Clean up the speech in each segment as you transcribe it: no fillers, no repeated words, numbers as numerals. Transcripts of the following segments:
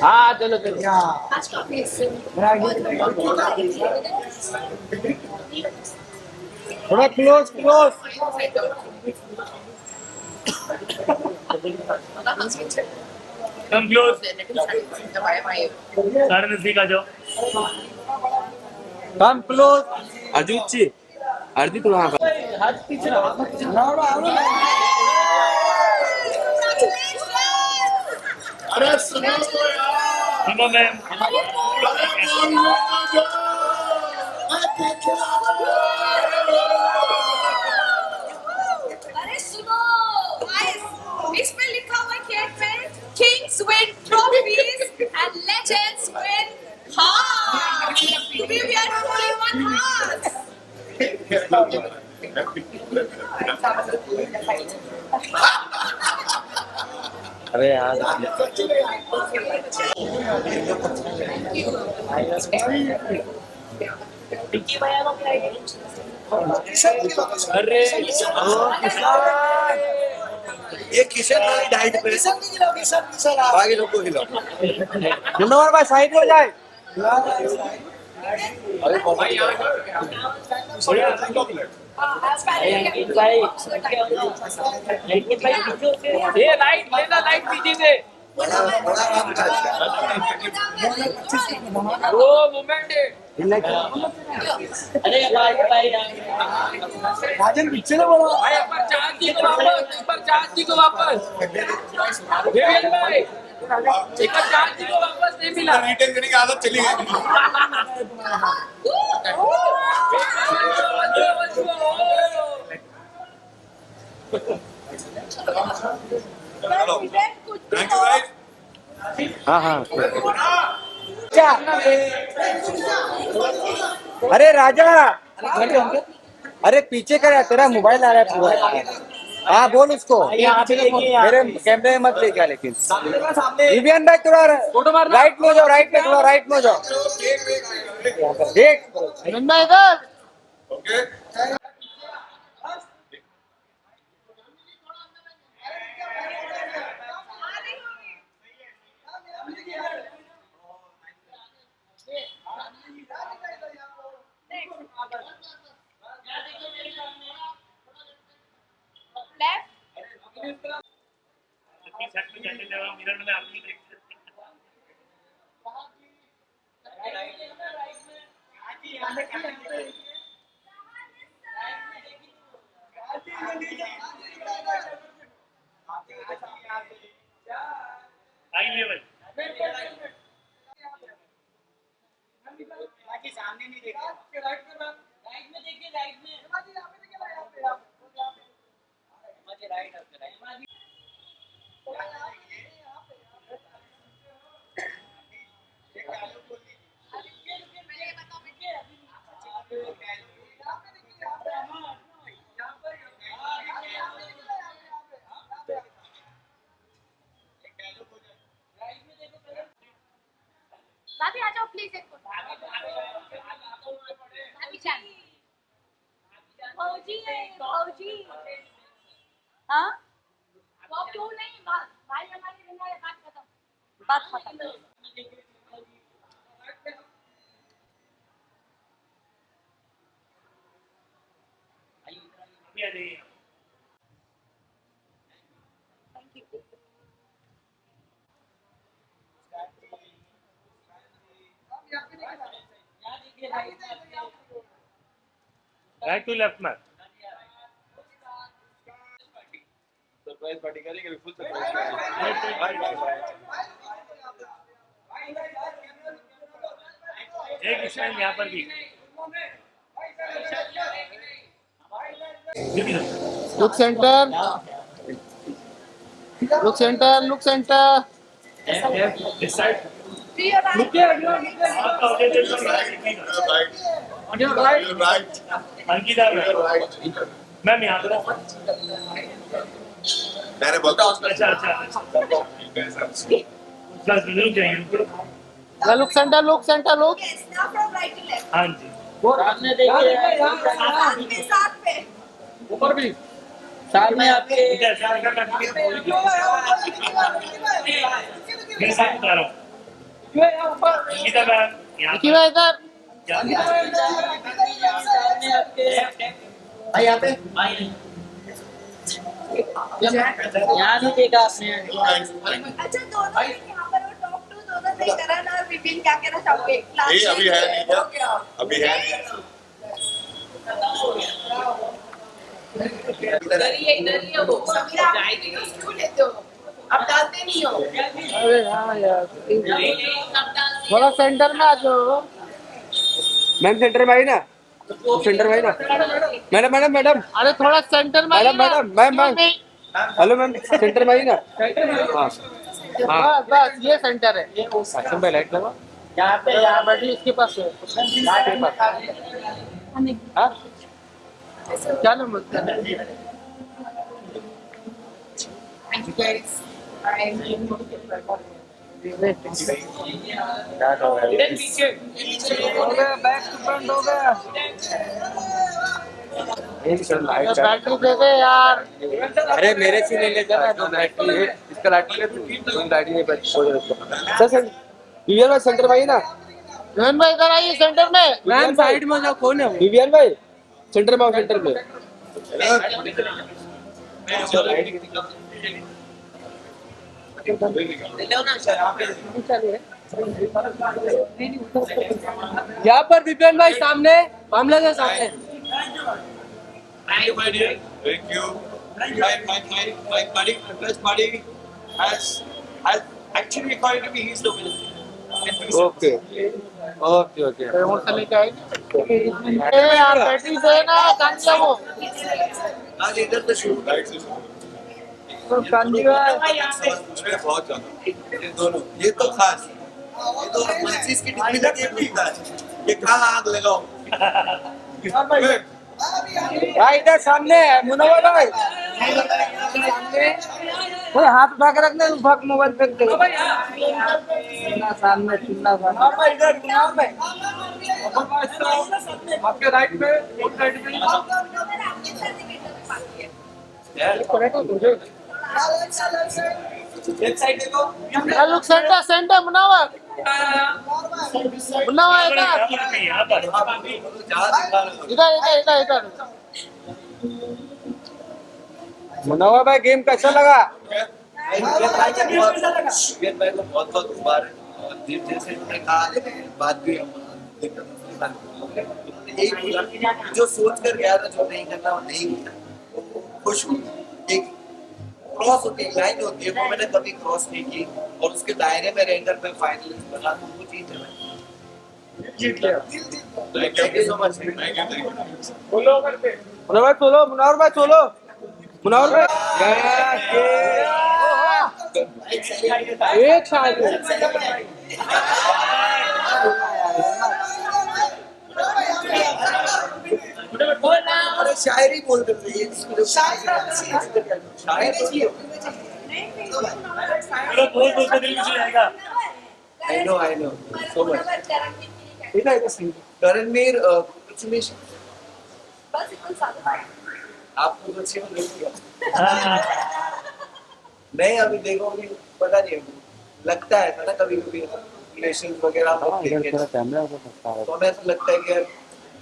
हाँ चलो चलो। थोड़ा क्लोज क्लोज। Come close. सारे नजदीक आ जाओ। Come close. अर्जुन जी, अर्जुन थोड़ा हाँ हाथ पीछे अरे सुनो तो यार। सुनो मैम। अरे सुनो गाइस, इस पे लिखा हुआ है केक पे Kings win trophies and legends win hearts. We are only one heart. अरे यार अरे ये किशन वाली डाइट पे आगे लोग को खिलाओ। नंबर भाई साइड हो जाए। ये लाइट लेना, लाइट पीछे से वो मोमेंट है। अरे भाई राजन पीछे ना बोलो भाई, एक बार चांद जी को वापस, एक बार चांद जी को वापस देवेंद्र भाई, एक बार चांद जी को वापस नहीं मिला। रिटर्न करने की आदत चली गई। Thank you guys. हाँ हाँ अरे राजा, अरे पीछे कर, तेरा मोबाइल आ रहा है पूरा। हाँ बोल उसको, मेरे कैमरे में मत ले क्या। लेकिन विवियन भाई थोड़ा राइट में हो जाओ, राइट में थोड़ा राइट में हो जाओ। देख भाई इधर। ओके मिरर में आप नहीं देखते। आई लेवल सामने नहीं देखा, राइट में देखिए, राइट में राइट भाभी आ जाओ प्लीज एक फोटो। भाभी जान फौजी है, फौजी। हाँ वो क्यों नहीं, भाई हमारी बिना बात खत्म, बात खत्म। अभी आ जाइए। Thank you. Right to left में। सरप्राइज पार्टी करेंगे, फुल सरप्राइज। एक स्टाइल यहाँ पर भी। Look centre, look centre, look centre. इस side look right Ankita ma'am यहाँ पर। मैंने बोलता हूँ अच्छा अच्छा रुक जाइए। Look centre, look centre, look. Yes, now from right to left. हाँ जी सामने देखिए, साथ में ऊपर भी साथ में आपके। इधर मेरे साथ बता रहा हूँ। क्यों यहाँ ऊपर अंकिता मैम यहाँ देखिए भाई इधर यहाँ पे यहाँ नहीं देखा आपने अच्छा दोनों यहाँ पर वो टॉप टू दोनों से करण और विपिन क्या कहना चाहोगे? ये अभी है नहीं क्या? अभी है नहीं। इधर ही है वो। सभी आप वीडियोस क्यों लेते हो? आप डालते नहीं हो। अरे हाँ यार आप डालते थोड़ा सेंटर में आ जाओ मैम सेंटर में आई ना, सेंटर में आई ना। मैडम मैडम मैडम अरे थोड़ा सेंटर में आइए मैडम ना। Ma'am ma'am ma'am hello ma'am centre में आई ना। हाँ हाँ बस बस ये सेंटर है आसन भाई लाइट लगा। यहाँ बैठी इसके पास है। हाँ क्या नाम है? Thank you guys. बैटरी दे दे यार। अरे मेरे से ले लेता ना दो बैटरी है, इसका लाइट ले तुम बैटरी नहीं बैठ हो जाएगा। सर विवियन भाई सेंटर में आइए ना। रोहन भाई इधर आइए सेंटर में। मैम साइड में जाओ, कौन है विवियन भाई? सेंटर में आओ, सेंटर में। यहाँ पर विपिन भाई सामने, मामले के सामने। Thank you, my dear. Thank you. My buddy, my best buddy, has actually according to me, he's the winner. Okay okay okay. Remote से लेके आएंगे। ए यार बैटरी दे ना, कहाँ गया वो? आज इधर तो शुरू Right, sister. उसमें बहुत ज्यादा ये दोनों, ये तो खास, ये तो माचिस की टिप्पणी तक ये पूछता है ये कहाँ आग लगाओ। भाई इधर सामने है मुनव्वर भाई। अरे हाथ उठा के रखना, उठा के मोबाइल फेंक दे। चुन्ना सामने, चुन्ना सामने। इधर आपके राइट पे, राइट पे। Look centre centre Munawar Munawar इधर यहाँ पर इधर इधर इधर इधर। मुनव्वर भाई गेम कैसा लगा? विवेक भाई को बहुत बहुत मुबारक और जैसे उन्होंने कहा बात भी यही बोला जो सोच कर गया था जो नहीं करना वो नहीं किया। खुश हूँ, एक क्रॉस होती है, लाइन होती है, वो मैंने कभी क्रॉस नहीं की और उसके दायरे में रहकर मैं फाइनलिस्ट बना, तो वो जीत है। जीत गया। Thank you so much. Thank you, thank you. Munawar भाई सोलो, मुनव्वर भाई सोलो, मुनव्वर भाई। एक साल अरे शायरी बोल कर रही है शायरी चलो बोल दो तो दिल में जाएगा। I know so much। इधर इधर सिंह। रणवीर कुछ नहीं, बस इतना सारा आपको कुछ नहीं किया नहीं, अभी देखोगे पता नहीं, लगता है ना कभी कभी रिलेशन वगैरह हम देखें तो हमें ऐसा लगता है कि यार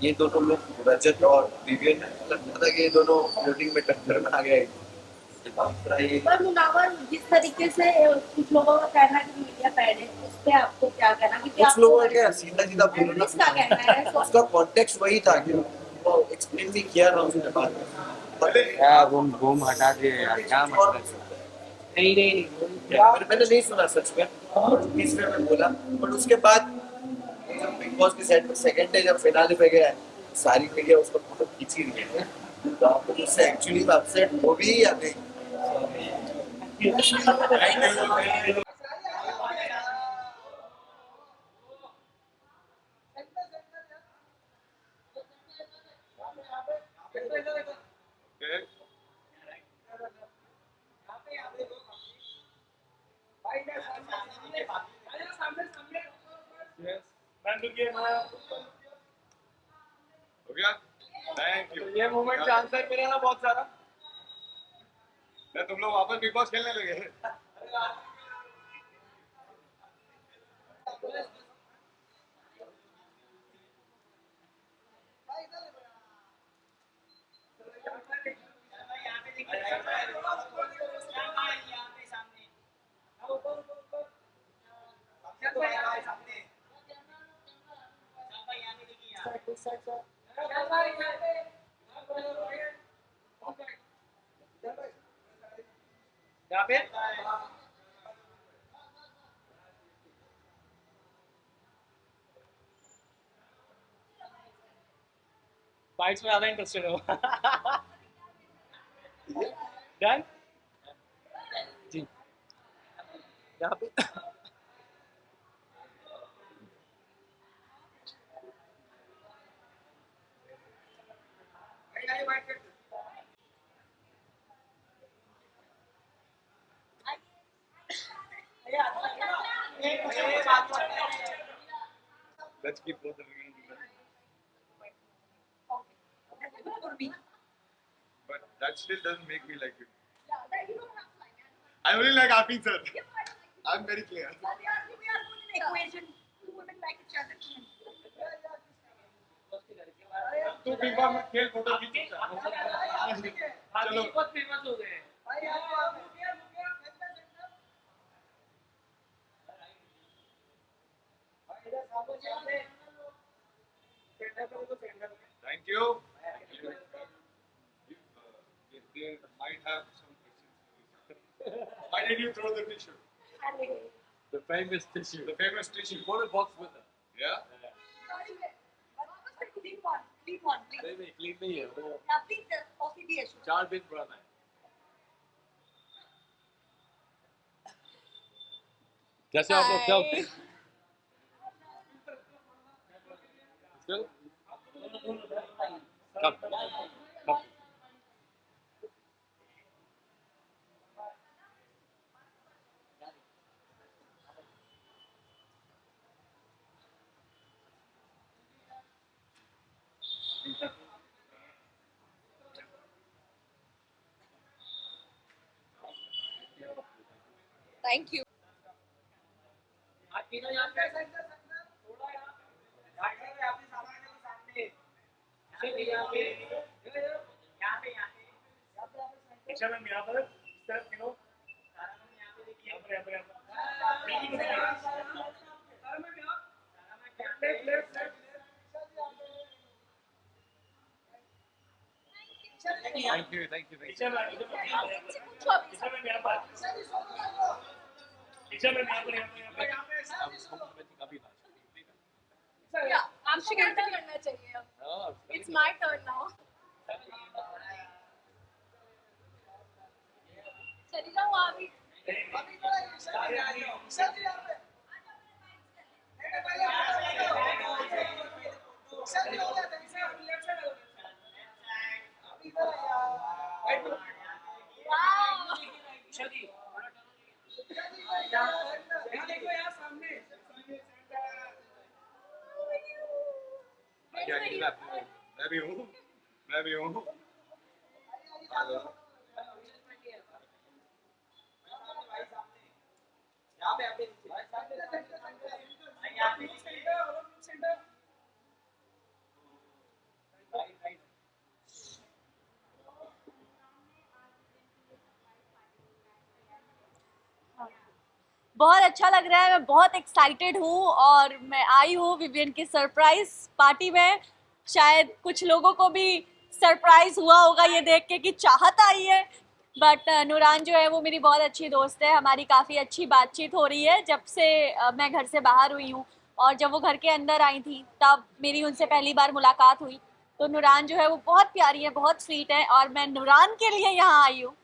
ये दोनों लोग रजत और विवियन, लगता था कि ये दोनों वोटिंग में टक्कर में आ गए। पर मुनावर जिस तरीके से कुछ लोगों का कहना है कि मीडिया पैड है, उस पे आपको क्या कहना? क्योंकि कुछ लोगों का क्या सीधा सीधा बोलो ना, इसका कहना है उसका कॉन्टेक्स्ट वही था कि वो एक्सप्लेन भी किया ना उसने बाद में। क्या घूम हटा दिए यार, क्या मतलब? मैंने नहीं सुना सच में, तीसरे में बोला, बट उसके बाद जब बिग बॉस के सेट पे सेकंड डे जब फिनाले पे गया सारी मीडिया उसको फोटो खींची रही है, तो आपको उससे एक्चुअली में अपसेट हो भी या नहीं? Okay. मैम रुकिए मैम। हो गया? Thank you. ये मोमेंट का आंसर मिला ना बहुत सारा। मैं तुम लोग वापस बिग बॉस खेलने लगे। यहाँ पे फाइट्स में ज्यादा इंटरेस्टेड हो डन जी यहाँ पे Let's keep both the women together. But that still doesn't make me like you. I only like Afin sir. I'm very clear. तू बिग बॉस में खेल फोटो खींच चलो बहुत फेमस हो गए Thank you. They might have some questions. Why did you throw the tissue? The famous tissue. The famous tissue. Put a box with it. Yeah? Clean नहीं है वो चार दिन पुराना है कैसे आप लोग क्या होते हैं Still? Come. Come. Thank you. आप तीनों यहाँ पे थोड़ा यहाँ पे सामने यहाँ पे अच्छा मैम यहाँ पर सर किलो यहाँ पर Thank you, thank you, thank you. Teacher ma'am यहाँ पर टीचर मैम यहाँ पर Yeah, आपको करना चाहिए अब. It's my turn now. चली जाओ अभी. Wow. मैं भी हूँ मैं भी हूँ बहुत अच्छा लग रहा है मैं बहुत एक्साइटेड हूँ और मैं आई हूँ विवियन की सरप्राइज पार्टी में शायद कुछ लोगों को भी सरप्राइज हुआ होगा ये देख के कि चाहत आई है बट नूरान जो है वो मेरी बहुत अच्छी दोस्त है हमारी काफ़ी अच्छी बातचीत हो रही है जब से मैं घर से बाहर हुई हूँ और जब वो घर के अंदर आई थी तब मेरी उनसे पहली बार मुलाकात हुई तो नूरान जो है वो बहुत प्यारी है बहुत स्वीट है और मैं नूरान के लिए यहाँ आई हूँ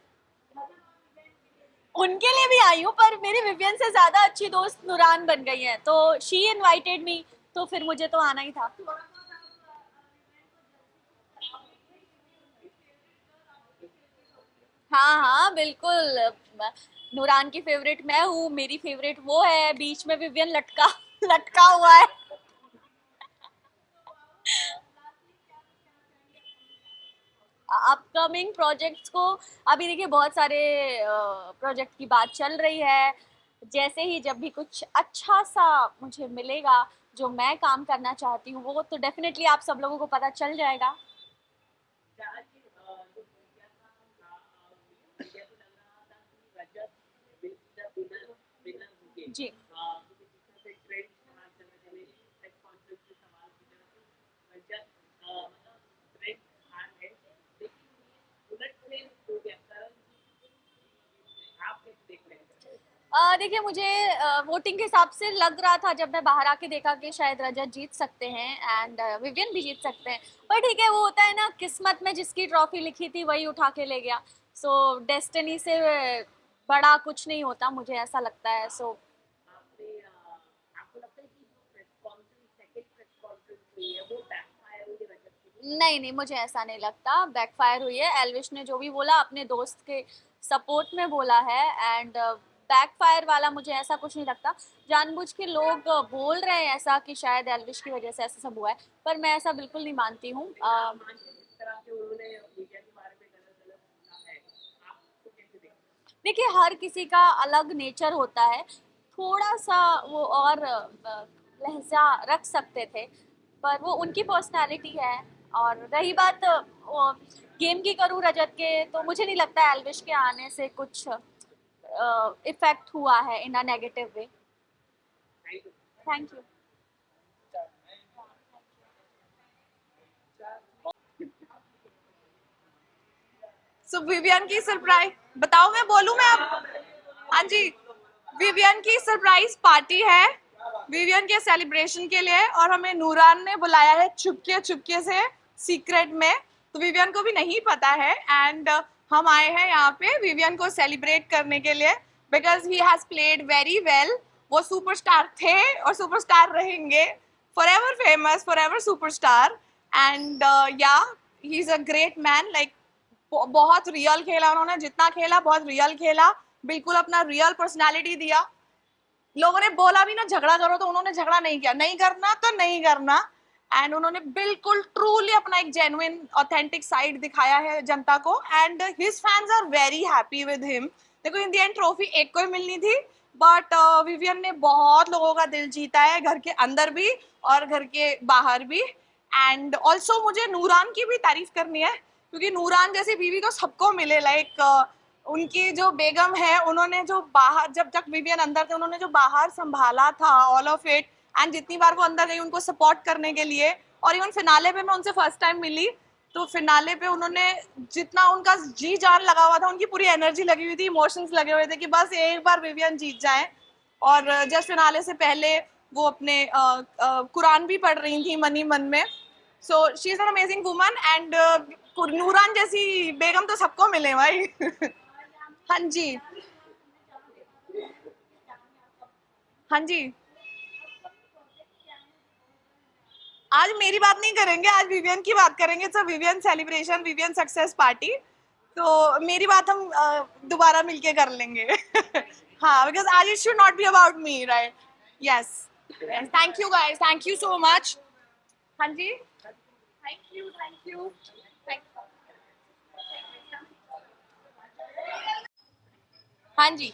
उनके लिए भी आई हूँ पर मेरी विवियन से ज़्यादा अच्छी दोस्त नूरान बन गई है तो शी इनवाइटेड मी तो फिर मुझे तो आना ही था हाँ हाँ बिल्कुल नूरान की फेवरेट मैं हूँ मेरी फेवरेट वो है बीच में विवियन लटका हुआ है अपकमिंग प्रोजेक्ट्स को अभी देखिए बहुत सारे प्रोजेक्ट की बात चल रही है जैसे ही जब भी कुछ अच्छा सा मुझे मिलेगा जो मैं काम करना चाहती हूँ वो तो डेफिनेटली आप सब लोगों को पता चल जाएगा जी देखिए मुझे वोटिंग के हिसाब से लग रहा था जब मैं बाहर आके देखा कि शायद रजत जीत सकते हैं एंड विवियन भी जीत सकते हैं, पर ठीक है, वो होता है ना, किस्मत में जिसकी ट्रॉफी लिखी थी वही उठा के ले गया। सो डेस्टिनी से बड़ा कुछ नहीं होता, मुझे ऐसा लगता है। सो नहीं नहीं, मुझे ऐसा नहीं लगता बैकफायर हुई है। एल्विश ने जो भी बोला अपने दोस्त के सपोर्ट में बोला है एंड बैकफायर वाला मुझे ऐसा कुछ नहीं लगता। जानबूझ के लोग बोल रहे हैं ऐसा कि शायद एल्विश की वजह से ऐसा सब हुआ है, पर मैं ऐसा बिल्कुल नहीं मानती हूँ। देखिए हर किसी का अलग नेचर होता है, थोड़ा सा वो और लहजा रख सकते थे, पर वो उनकी पर्सनालिटी है। और रही बात गेम की करूँ रजत के, तो मुझे नहीं लगता एल्विश के आने से कुछ इफेक्ट हुआ है in a negative way. Thank you. So Vivian की सरप्राइज बताओ, मैं बोलूं मैं अब? हाँ जी, विवियन की सरप्राइज पार्टी है विवियन के सेलिब्रेशन के लिए, और हमें नूरान ने बुलाया है चुपके चुपके से, सीक्रेट में। तो विवियन को भी नहीं पता है एंड हम आए हैं यहाँ पे विवियन को सेलिब्रेट करने के लिए, because he has played very well. वो सुपरस्टार थे और सुपरस्टार रहेंगे, forever famous, forever superstar. And yeah he is a great man, like बहुत रियल खेला उन्होंने, जितना खेला बहुत रियल खेला, बिल्कुल अपना रियल पर्सनालिटी दिया। लोगों ने बोला भी ना झगड़ा करो, तो उन्होंने झगड़ा नहीं किया, नहीं करना तो नहीं करना, एंड उन्होंने बिल्कुल ट्रूली अपना एक जेन्युइन ऑथेंटिक साइड दिखाया है जनता को, and his fans are very happy with him. देखो इन द एंड ट्रॉफी एक को ही मिलनी थी, बट विवियन ने बहुत लोगों का दिल जीता है, घर के अंदर भी और घर के बाहर भी। एंड ऑल्सो मुझे नूरान की भी तारीफ करनी है, क्योंकि नूरान जैसी बीवी तो सबको मिले। लाइक उनकी जो बेगम है, उन्होंने जो बाहर, जब तक विवियन अंदर थे, उन्होंने जो बाहर संभाला था ऑल ऑफ इट, एंड जितनी बार वो अंदर गई उनको सपोर्ट करने के लिए। और इवन फिनाले पे मैं उनसे फर्स्ट टाइम मिली, तो फिनाले पे उन्होंने जितना उनका जी जान लगा हुआ था, उनकी पूरी एनर्जी लगी हुई थी, इमोशंस लगे हुए थे कि बस एक बार विवियन जीत जाए। और जस्ट फिनाले से पहले वो अपने कुरान भी पढ़ रही थी मन ही मन में। So she is an amazing woman, and Nooran जैसी बेगम तो सबको मिले भाई। हाँ जी, हाँ जी। आज मेरी बात नहीं करेंगे, आज विवियन की बात करेंगे। It's a Vivian celebration, Vivian success party, तो मेरी बात हम दोबारा मिलके कर लेंगे। हाँ, बिकॉज आज it should not be about me, right? Yes, thank you guys, thank you so much. हाँ जी, थैंक यू, थैंक यू। हाँ जी,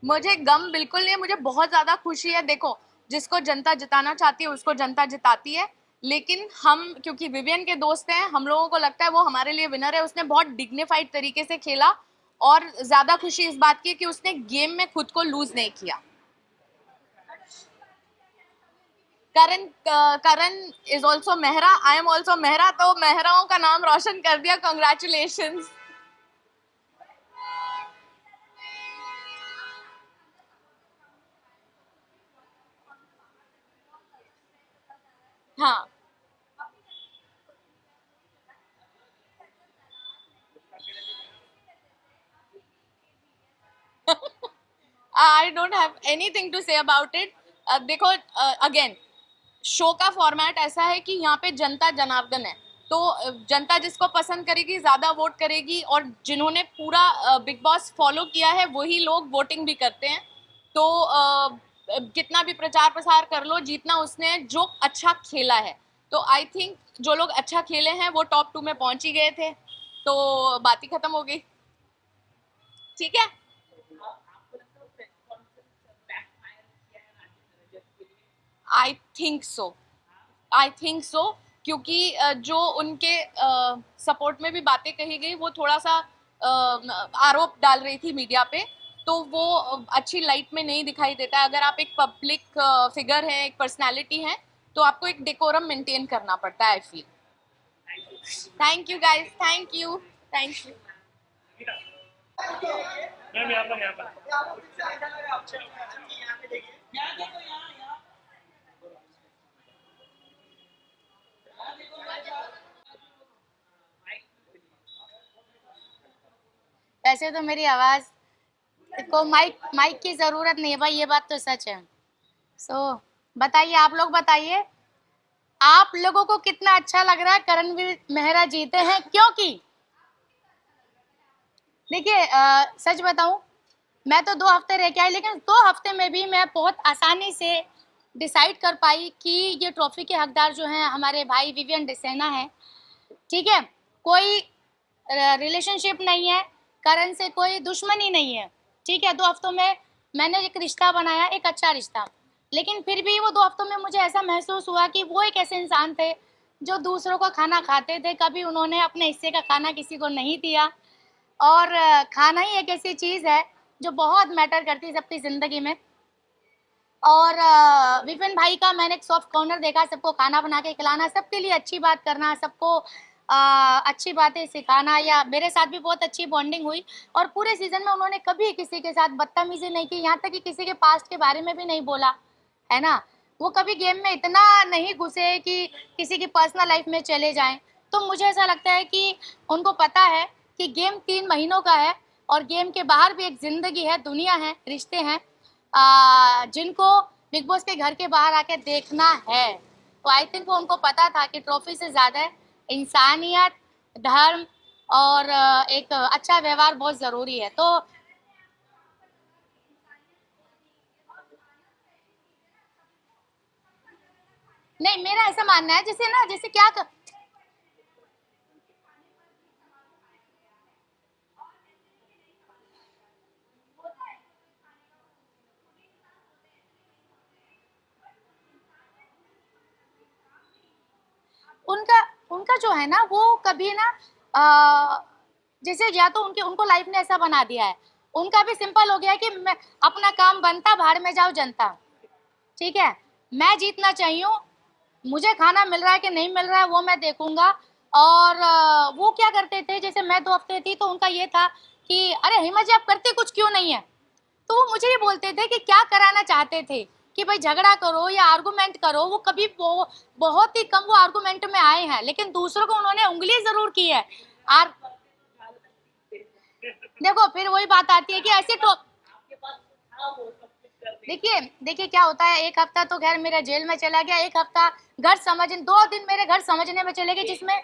मुझे गम बिल्कुल नहीं है, मुझे बहुत ज्यादा खुशी है। देखो, जिसको जनता जिताना चाहती है उसको जनता जिताती है, लेकिन हम क्योंकि विवियन के दोस्त हैं, हम लोगों को लगता है वो हमारे लिए विनर है। उसने बहुत डिग्निफाइड तरीके से खेला, और ज्यादा खुशी इस बात की है कि उसने गेम में खुद को लूज नहीं किया। Karan is also Mehra, I am also Mehra, तो मेहराओं का नाम रोशन कर दिया। कॉन्ग्रेचुलेशंस। हाँ, I don't have anything to say about it. देखो, अगेन शो का फॉर्मेट ऐसा है कि यहाँ पे जनता जनार्दन है, तो जनता जिसको पसंद करेगी ज्यादा वोट करेगी, और जिन्होंने पूरा बिग बॉस फॉलो किया है वही लोग वोटिंग भी करते हैं। तो कितना भी प्रचार प्रसार कर लो, जीतना उसने जो अच्छा खेला है। तो आई थिंक जो लोग अच्छा खेले हैं वो टॉप 2 में पहुंच ही गए थे, तो बात ही खत्म हो गई। ठीक है, I think so, I think so, क्योंकि जो उनके सपोर्ट में भी बातें कही गई, वो थोड़ा सा आरोप डाल रही थी मीडिया पे, तो वो अच्छी लाइट में नहीं दिखाई देता। अगर आप एक पब्लिक फिगर हैं, एक पर्सनालिटी हैं, तो आपको एक डेकोरम मेंटेन करना पड़ता है, I feel. Thank you guys, thank you, thank you. Ma'am यहाँ पर वैसे तो मेरी आवाज को माइक की जरूरत नहीं है भाई, ये बात तो सच है। बताइए, आप लोग बताइए, आप लोगों को कितना अच्छा लग रहा है करणवीर मेहरा जीते हैं? क्योंकि देखिए, सच बताऊं, मैं तो 2 हफ्ते रह के आई, लेकिन 2 हफ्ते में भी मैं बहुत आसानी से डिसाइड कर पाई कि ये ट्रॉफी के हकदार जो हैं हमारे भाई विवियन डिसेना है। ठीक है, कोई रिलेशनशिप नहीं है, करण से कोई दुश्मनी नहीं है। ठीक है, 2 हफ्तों में मैंने एक रिश्ता बनाया, एक अच्छा रिश्ता, लेकिन फिर भी वो 2 हफ्तों में मुझे ऐसा महसूस हुआ कि वो एक ऐसे इंसान थे जो दूसरों का खाना खाते थे, कभी उन्होंने अपने हिस्से का खाना किसी को नहीं दिया। और खाना ही एक ऐसी चीज़ है जो बहुत मैटर करती है सबकी ज़िंदगी में। और विपिन भाई का मैंने एक सॉफ्ट कॉर्नर देखा, सबको खाना बना के खिलाना, सबके लिए अच्छी बात करना, सबको अच्छी बातें सिखाना, या मेरे साथ भी बहुत अच्छी बॉन्डिंग हुई। और पूरे सीजन में उन्होंने कभी किसी के साथ बदतमीजी नहीं की, यहाँ तक कि किसी के पास्ट के बारे में भी नहीं बोला, है ना। वो कभी गेम में इतना नहीं घुसे कि किसी की पर्सनल लाइफ में चले जाएं। तो मुझे ऐसा लगता है कि उनको पता है कि गेम 3 महीनों का है, और गेम के बाहर भी एक ज़िंदगी है, दुनिया है, रिश्ते हैं, जिनको बिग बॉस के घर के बाहर आके देखना है। तो आई थिंक वो उनको पता था कि ट्रॉफी से ज़्यादा इंसानियत, धर्म और एक अच्छा व्यवहार बहुत ज़रूरी है। तो नहीं, मेरा ऐसा मानना है, जैसे ना, जैसे क्या उनका उनका जो है ना, वो कभी ना जैसे, या तो उनको लाइफ ने ऐसा बना दिया है, उनका भी सिंपल हो गया है कि मैं अपना काम बनता, भाड़ में जाओ जनता। ठीक है, मैं जीतना चाहिए, मुझे खाना मिल रहा है कि नहीं मिल रहा है वो मैं देखूंगा। और वो क्या करते थे, जैसे मैं 2 हफ्ते थी तो उनका ये था कि अरे हिमा जी, आप करते कुछ क्यों नहीं है। तो वो मुझे ये बोलते थे कि क्या कराना चाहते थे, कि भाई झगड़ा करो या आर्गुमेंट करो। वो कभी बहुत ही कम वो आर्गुमेंट में आए हैं, लेकिन दूसरों को उन्होंने उंगली जरूर की है। देखो, फिर वही बात आती है कि ऐसे तो देखिए क्या होता है, 1 हफ्ता तो खैर मेरा जेल में चला गया, 1 हफ्ता घर 2 दिन मेरे घर समझने में चले गए, जिसमें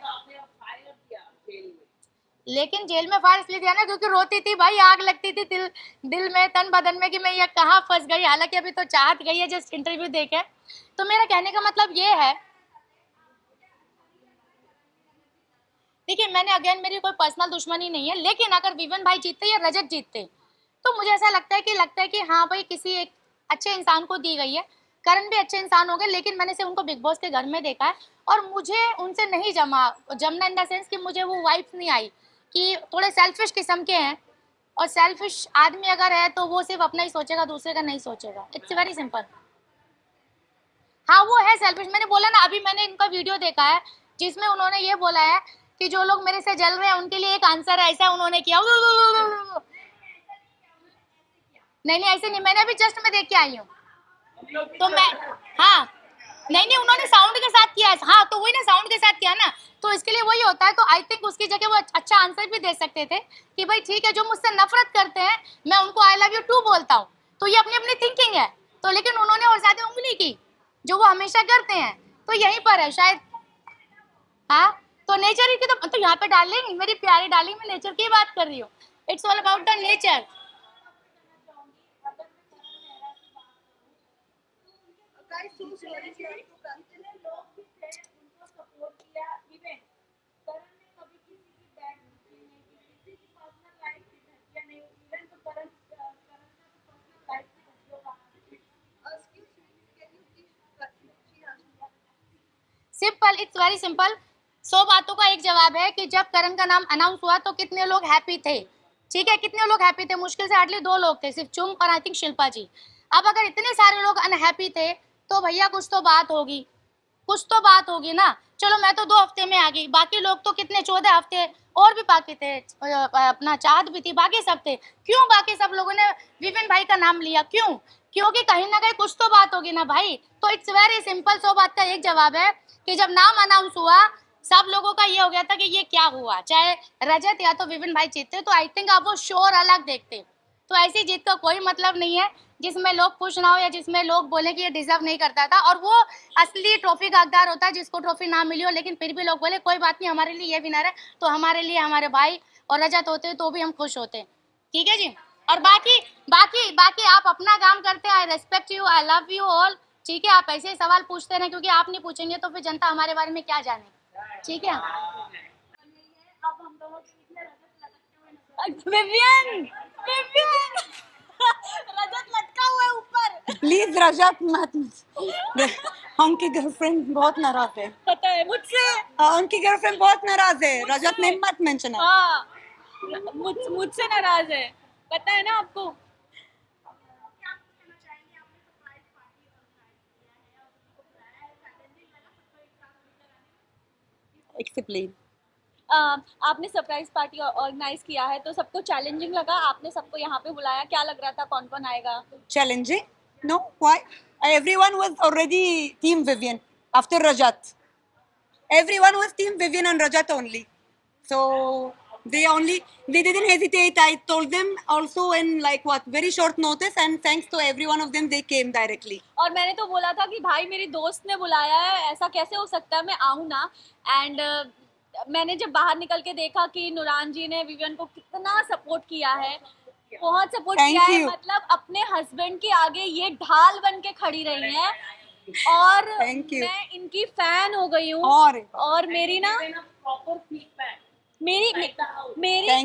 लेकिन जेल में फायर इसलिए दिया ना क्योंकि रोती थी भाई, आग लगती थी दिल में, तन बदन में, कि मैं ये कहाँ फंस गई। हालांकि अभी तो चाहत गई है जस्ट इंटरव्यू देके। तो मेरा कहने का मतलब ये है, देखिए मैंने अगेन, मेरी कोई पर्सनल दुश्मनी नहीं है, लेकिन अगर विवन भाई जीतते या रजत जीतते तो मुझे ऐसा लगता है कि हाँ भाई, किसी एक अच्छे इंसान को दी गई है। करण भी अच्छे इंसान हो गए, लेकिन मैंने से उनको बिग बॉस के घर में देखा है और मुझे उनसे नहीं जमना इन द सेंस कि मुझे वो वाइब्स नहीं आई, कि थोड़े सेल्फिश किस्म के हैं। और सेल्फिश आदमी अगर है तो वो सिर्फ अपना ही सोचेगा, दूसरे का नहीं सोचेगा। It's very simple. हाँ, वो है सेल्फिश। मैंने बोला ना, अभी मैंने इनका वीडियो देखा है जिसमें उन्होंने ये बोला है कि जो लोग मेरे से जल रहे हैं उनके लिए एक आंसर है, ऐसा उन्होंने किया। नहीं, ऐसे नहीं, मैंने अभी जस्ट में देख के आई हूँ। तो मैं, हाँ, नहीं, उन्होंने साउंड के साथ किया है। हाँ, तो वही ना, साउंड के साथ किया ना, तो इसके लिए वही होता है। तो आई थिंक उसकी जगह वो अच्छा आंसर भी दे सकते थे कि भाई ठीक है, जो मुझसे नफरत करते हैं मैं उनको आई लव यू टू बोलता हूँ। तो ये अपनी अपनी थिंकिंग है। तो लेकिन उन्होंने और ज्यादा उंगली की, जो वो हमेशा करते हैं। तो यहीं पर है शायद। हाँ, तो नेचर की तो यहाँ पे डार्लिंग, मेरी प्यारी डार्लिंग, मैं नेचर की बात कर रही हूँ। It's all about the nature. Simple, it's very simple. 100 बातों का एक जवाब है कि जब करण का नाम अनाउंस हुआ तो कितने लोग हैप्पी थे। ठीक है, कितने लोग हैप्पी थे? मुश्किल से हार्डली 2 लोग थे, सिर्फ चुम और आई थिंक शिल्पा जी। अब अगर इतने सारे लोग अनहैप्पी थे तो भैया कुछ तो बात होगी। कुछ तो बात होगी ना। चलो मैं तो 2 हफ्ते में आ गई, बाकी लोग तो कितने 14 हफ्ते और भी बाकी थे, अपना चाहत भी थी, बाकी सब थे। क्यों बाकी सब लोगों ने विपिन भाई का नाम लिया, क्यों? क्योंकि कहीं ना कहीं कुछ तो बात होगी ना भाई। तो इट्स वेरी सिंपल, सो बात का एक जवाब है कि जब नाम अनाउंस हुआ सब लोगों का ये हो गया था कि ये क्या हुआ, चाहे रजत या तो विपिन भाई जीतते तो आई थिंक आप वो शोर अलग देखते। तो ऐसी जीत का कोई मतलब नहीं है जिसमें लोग खुश ना हो या जिसमें लोग बोले कि ये डिजर्व नहीं करता था। और वो असली ट्रॉफी का हकदार होता है जिसको ट्रॉफी ना मिली हो, लेकिन फिर भी लोग बोले कोई बात नहीं, हमारे लिए ये विनर है, तो हमारे लिए हमारे भाई और रजत होते तो भी हम खुश होते। ठीक है जी। और बाकी बाकी बाकी आप अपना काम करते हैं। आई respect you, I love you all. ठीक है, आप ऐसे ही सवाल पूछते रहे, क्योंकि आप नहीं पूछेंगे तो फिर जनता हमारे बारे में क्या जाने। ठीक है। विवियन, विवियन रजत लटका हुआ है ऊपर। प्लीज रजत मत, उनकी गर्लफ्रेंड बहुत नाराज है। पता है मुझसे, उनकी गर्लफ्रेंड बहुत नाराज है, रजत ने मत मेंशन। हाँ मुझसे नाराज है, पता है ना आपको। एक्सप्लेन। आपने सरप्राइज पार्टी ऑर्गेनाइज किया है तो सबको चैलेंजिंग लगा, आपने सबको यहाँ पे बुलाया, क्या लग रहा था कौन कौन आएगा? Challenging? No, why? Everyone was already Team Vivian after Rajat. Everyone was Team Vivian and Rajat only. So they didn't hesitate. I told them also in like what very short notice, and thanks to every one of them they came directly. और मैंने तो बोला था कि भाई मेरी दोस्त ने बुलाया है, ऐसा कैसे हो सकता है, मैं आऊँ ना। एंड मैंने जब बाहर निकल के देखा कि नुरान जी ने विवियन को कितना सपोर्ट किया है, बहुत सपोर्ट किया है, मतलब अपने हस्बैंड के आगे ये ढाल बन के खड़ी रही हैं। और मैं इनकी फैन हो गई हूँ। और मेरी ना मेरी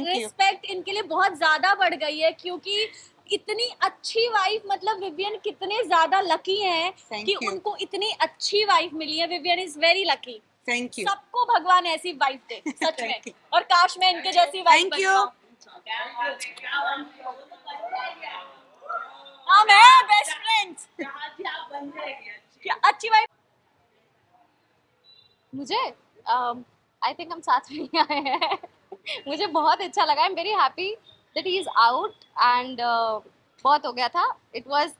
रिस्पेक्ट इनके लिए बहुत ज्यादा बढ़ गई है, क्योंकि इतनी अच्छी वाइफ, मतलब विवियन कितने ज्यादा लकी हैं कि उनको इतनी अच्छी वाइफ मिली है। Vivian is very lucky. Thank you. सबको भगवान ऐसी वाइफ दे सच में, और काश मैं इनके जैसी वाइफ बन पाऊं। हम हैं बेस्ट फ्रेंड्स। क्या अच्छी वाइफ। मुझे आई थिंक हम साथ में ही आए हैं। मुझे बहुत अच्छा लगा। I am very happy that he is out and बहुत हो गया था, it was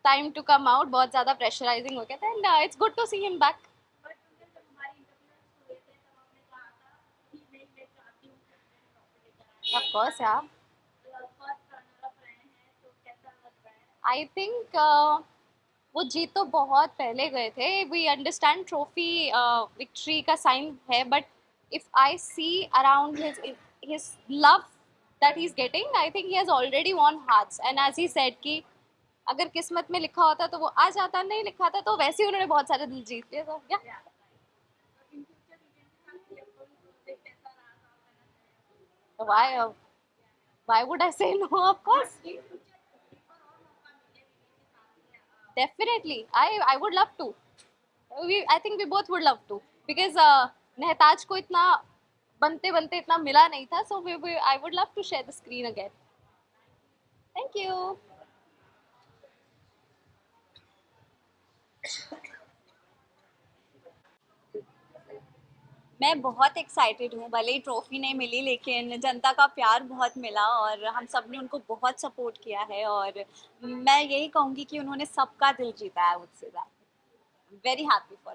time to come out, बहुत ज़्यादा प्रेशराइजिंग हो गया था and it's good to see him back. Of course यार, आई थिंक वो जीत तो बहुत पहले गए थे। वी अंडरस्टैंड ट्रॉफी विक्ट्री का साइन है, but if I see around his love that he is getting, I think he has already won hearts. And as he said कि अगर किस्मत में लिखा होता तो वो आ जाता, नहीं लिखा था तो वैसे ही उन्होंने बहुत सारे दिल जीत लिए। तो क्या why would I say no? Of course, definitely I would love to. I think we both would love to, because Nehtaj को इतना बनते बनते इतना मिला नहीं था, so I would love to share the screen again. Thank you. मैं बहुत एक्साइटेड हूँ, भले ही ट्रॉफी नहीं मिली लेकिन जनता का प्यार बहुत मिला और हम सब ने उनको बहुत सपोर्ट किया है। और मैं यही कहूँगी कि उन्होंने सबका दिल जीता है मुझसे ज़्यादा। Very happy for.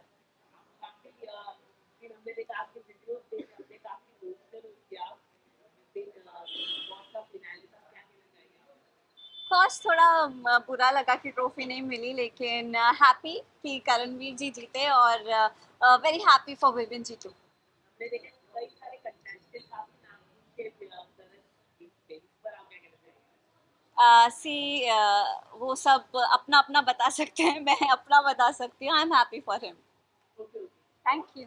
फर्स्ट थोड़ा बुरा लगा कि ट्रॉफी नहीं मिली, लेकिन हैप्पी कि करणवीर जी जीते और very happy for Vivian ji too. वो सब अपना अपना बता सकते हैं, मैं अपना बता सकती हूँ। I am happy for him. Thank you.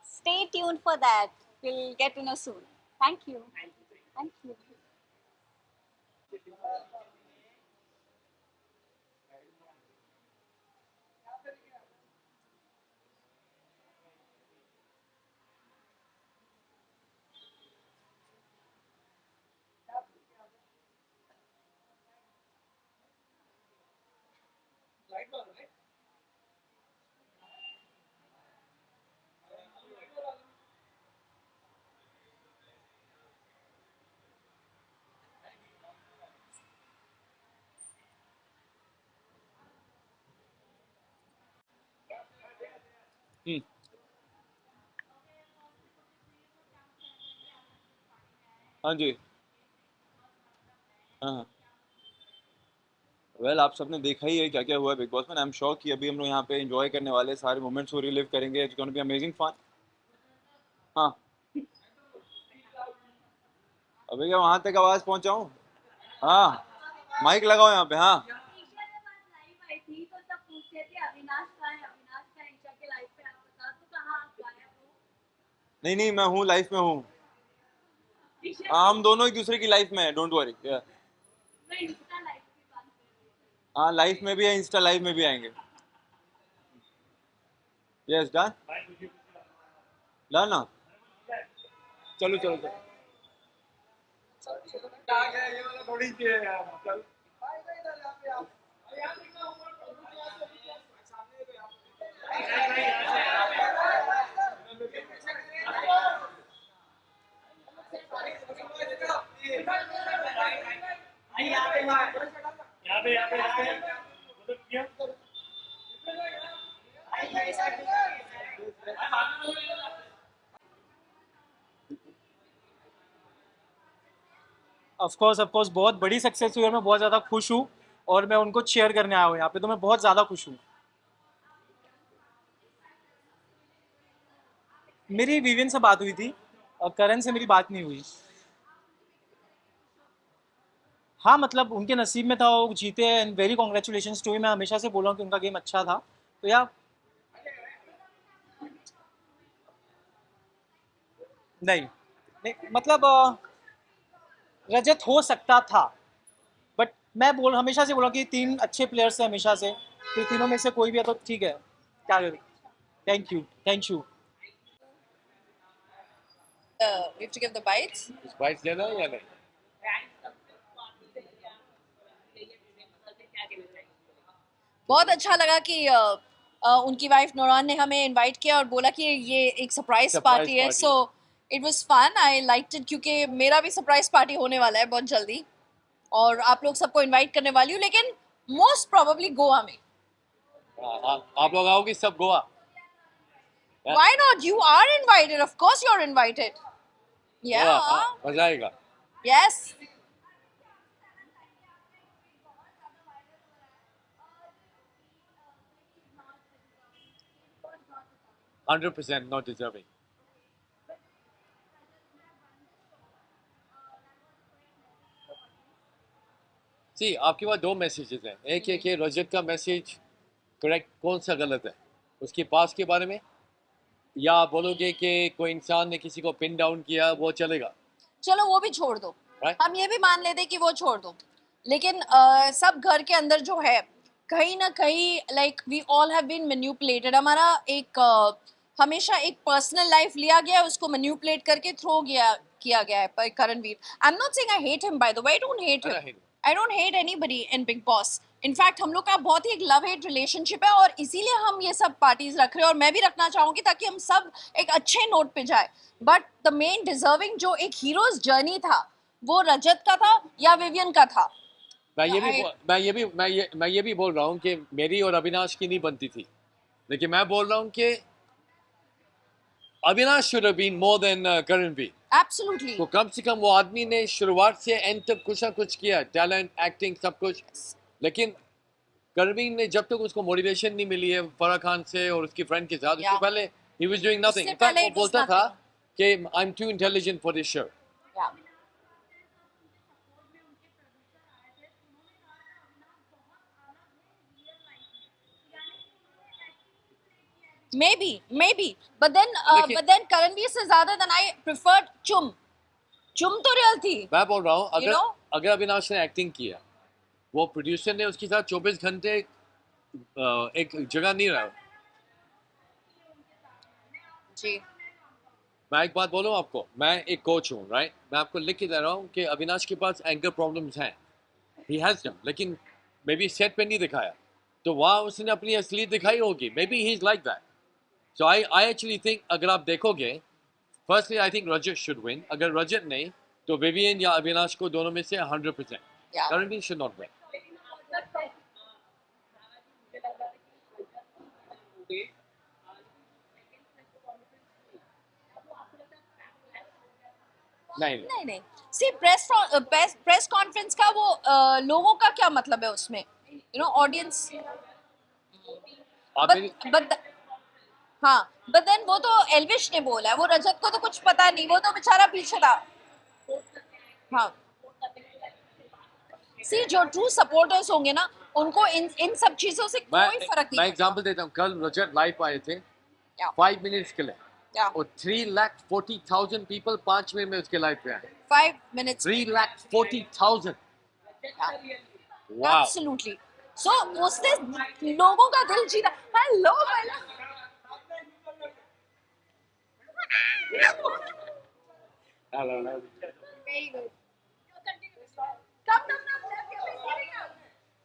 Stay tuned for that, will get to know soon. Thank you. Thank you. Right, hmm, हाँ जी, हाँ। वेल आप सबने देखा ही है क्या क्या हुआ है बिग बॉस में। आई एम श्योर कि अभी हम लोग यहाँ पे एंजॉय करने वाले हैं, सारे मोमेंट्स को रिलीव करेंगे। It's gonna be amazing fun. हाँ, अभी क्या वहां तक आवाज पहुंचाऊं? हाँ, माइक लगाओ यहाँ पे। हाँ, नहीं नहीं, मैं हूँ, लाइफ में हूँ। हाँ, हम दोनों एक दूसरे की लाइफ में है, डोंट वरी। हाँ, लाइफ में भी है, इंस्टा लाइव में भी आएंगे। यस, डन डन ना। चलो चलो चलो। थोड़ी सी है यार, चल। यहाँ पे मतलब किया। ऑफ कोर्स बहुत बड़ी सक्सेस हुई और मैं बहुत ज़्यादा खुश हूँ और मैं उनको चेयर करने आया हूँ यहाँ पे, तो मैं बहुत ज़्यादा खुश हूँ। मेरी विवियन से बात हुई थी और करण से मेरी बात नहीं हुई। हाँ मतलब उनके नसीब में था, वो जीते एंड वेरी कॉन्ग्रेचुलेशंस टू। मैं हमेशा से बोला हूँ कि उनका गेम अच्छा था, तो यार नहीं नहीं मतलब रजत हो सकता था, बट मैं हमेशा से बोला कि तीन अच्छे प्लेयर्स हैं हमेशा से, तो तीनों में से कोई भी है तो ठीक है, क्या करें। Thank you thank you. We have to give the bites. Bite लेना है या नहीं? बहुत अच्छा लगा कि उनकी वाइफ नौरान ने हमें इनवाइट किया और बोला कि ये एक सरप्राइज Surprise पार्टी है, party. So it was fun, I liked it, क्योंकि मेरा भी सरप्राइज पार्टी होने वाला है बहुत जल्दी और आप लोग सबको इनवाइट करने वाली हूँ, लेकिन मोस्ट प्रोबेबली गोवा में। आप लोग आओगे सब Goa? Why not, you are invited, of course you are invited. या मजा आएगा। Yes, 100% not deserving. सी आपके पास दो मैसेजेस हैं। एक है कि रजत का मैसेज करेक्ट कौन सा गलत है, उसके पास के बारे में, या आप बोलोगे कि कोई इंसान ने किसी को पिन डाउन किया वो चलेगा? चलो वो भी छोड़ दो, Right? हम ये भी मान लेते कि वो छोड़ दो, लेकिन सब घर के अंदर जो है कहीं ना कहीं like we all have been manipulated. हमारा एक हमेशा एक पर्सनल लाइफ लिया गया है, उसको मैनिपुलेट करके थ्रो किया गया है by Karanveer. I am not saying I hate him, by the way I don't hate him, I don't hate anybody in Bigg Boss. In fact हम लोग का बहुत ही एक लव हेट रिलेशनशिप है और इसीलिए हम ये सब पार्टीज रख रहे हैं और मैं भी रखना चाहूंगी ताकि हम सब एक अच्छे नोट पे जाए। बट द मेन डिजर्विंग जो एक हीरोज जर्नी था वो रजत का था या विवियन का था। मैं ये भी बोल रहा हूँ कि मेरी और अविनाश की नहीं बनती थी, लेकिन मैं बोल रहा हूँ कि Avinash should have been more than Karanveer. Absolutely, तो कम से कम वो आदमी ने शुरुआत से एंड तक कुछ ना कुछ किया, टैलेंट, एक्टिंग, सब कुछ। लेकिन करणवीर ने जब तक उसको मोटिवेशन नहीं मिली है फराह खान से और उसकी फ्रेंड के साथ, उससे पहले he was doing nothing. In fact, वो बोलता था कि I'm too intelligent for this show. maybe, but then Karanvir से ज्यादा than I preferred चुम तो रियल थी। मैं बोल रहा हूँ You know? अगर अविनाश ने एक्टिंग किया, वो प्रोड्यूसर ने उसके साथ 24 घंटे एक जगह नहीं रहा। जी, मैं एक बात बोलूँ आपको, मैं एक कोच हूँ, राइट? मैं आपको लिख के दे रहा हूँ कि अविनाश के पास एंगर प्रॉब्लम्स हैं, ही हैज देम, लेकिन मे बी सेट पे नहीं दिखाया, तो वहाँ उसने अपनी असलियत दिखाई होगी। May be he is like that. So I actually think अगर आप देखोगे, firstly I think Rajat should win. अगर रजत नहीं तो विवियन या अविनाश को, दोनों में से 100%। Karanveer should not win. नहीं नहीं नहीं सी प्रेस कॉन्फ्रेंस का वो लोगों का क्या मतलब है उसमें यू नो ऑडियंस आप मेरी बट हाँ बट देन वो तो एल्विश ने बोला है वो रजत को तो कुछ पता नहीं वो तो बेचारा पीछे था हाँ सी जो ट्रू सपोर्टर्स होंगे ना उनको इन सब चीजों से मैं कोई फर्क नहीं मैं एग्जांपल देता हूँ कल रजत लाइव आए थे Yeah. 5 मिनट्स के लिए या और 3,40,000 पीपल 5 मिनट में उसके लाइव पे आए 5 minutes 3,40,000 वाओ एब्सोल्युटली सो उसने लोगों का दिल जीता hello very good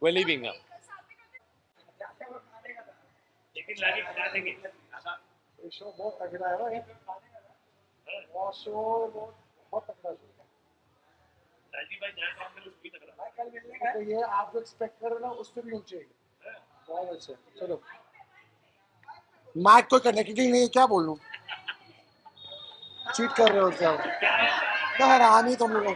we're leaving now लेकिन लाके खिला देंगे शो बहुत तगड़ा है भाई वो शो बहुत तगड़ा शो राजीव भाई जहाँ काम करे उसकी तक रहा कल मिलने का तो ये आप जो एक्सपेक्ट कर रहे हो ना उससे भी ऊंचे बहुत अच्छा चलो मैच कोई कनेक्टिंग नहीं है क्या बोलूं चीट कर रहे हो सब ना हराम ही तुम लोग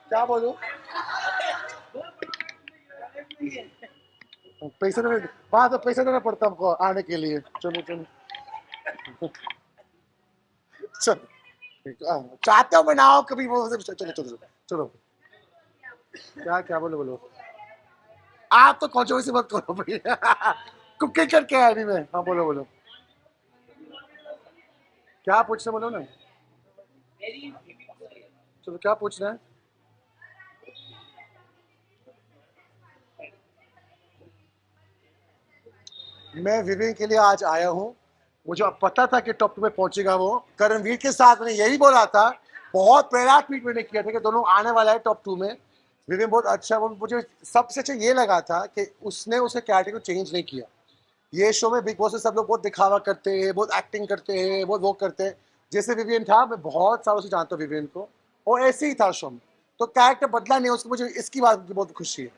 क्या बोलूं पैसे तो वहाँ तो पैसा देना पड़ता हमको आने के लिए चलो चलो चलो चाहते हो मैं ना आओ कभी वो चलो चलो चलो चलो क्या क्या बोलो बोलो आप तो कॉन्ट्रोवर्सी मत करो भैया कुकिंग करके आया अभी मैं हाँ बोलो बोलो क्या पूछना बोलो ना चलो क्या पूछना है मैं विवेक के लिए आज आया हूँ मुझे पता था कि टॉप 2 में पहुंचेगा वो करणवीर के साथ मैंने यही बोला था बहुत पहला ट्वीट मैंने किया था कि दोनों आने वाला है टॉप 2 में विवेक बहुत अच्छा वो मुझे सबसे अच्छा ये लगा था कि उसने उसे कैरेक्टर को चेंज नहीं किया ये शो में बिग बॉस में सब लोग बहुत दिखावा करते हैं बहुत एक्टिंग करते हैं बहुत वो करते हैं जैसे विवियन था मैं बहुत सालों से जानता हूँ विवियन को और ऐसे ही था शो में तो कैरेक्टर बदला नहीं उसको मुझे इसकी बात की बहुत खुशी है